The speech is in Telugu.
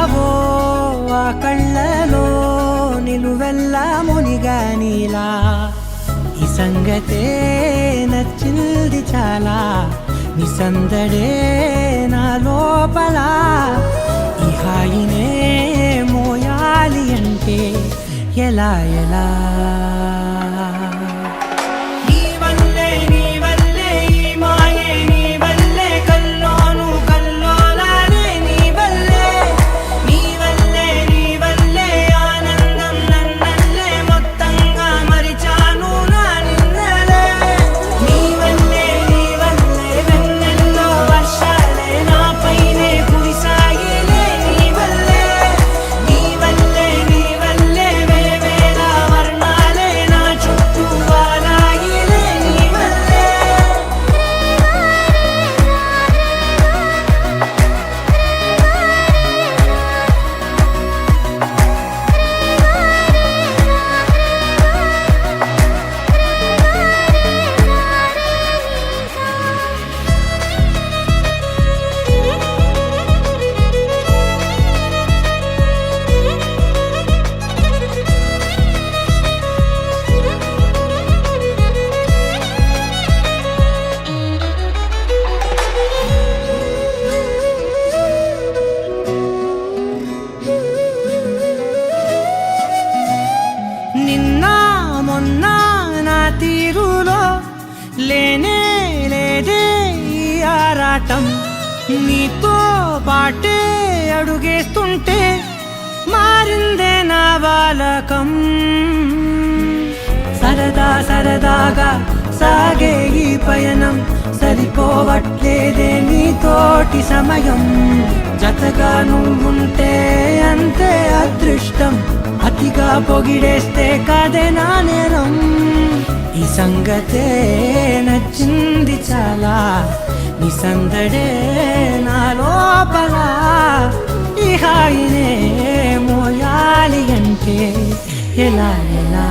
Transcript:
ఉన్నావో ఆ కళ్ళలో నిలువెల్లా మునిగానిలా ఈ సంగతే నచ్చింది చాలా నీ సందడే నా లోపల ఈ హాయినే మోయాలి అంటే ఎలా ఎలా తీరులో లేనే లేదే ఈ ఆరాటం నీతో పాటే అడుగేస్తుంటే మారిందే నా బాలకం సరదా సరదాగా సాగే ఈ పయనం సరిపోవట్లేదే నీతోటి సమయం జతగా నువ్వుంటే అంతే అదృష్టం అతిగా పొగిడేస్తే కాదే నా నేరం ఈ సంగతే నచ్చింది చాలా నీ సందడే నా లోపల ఈ హాయినే మోయాలి అంటే ఎలా ఎలా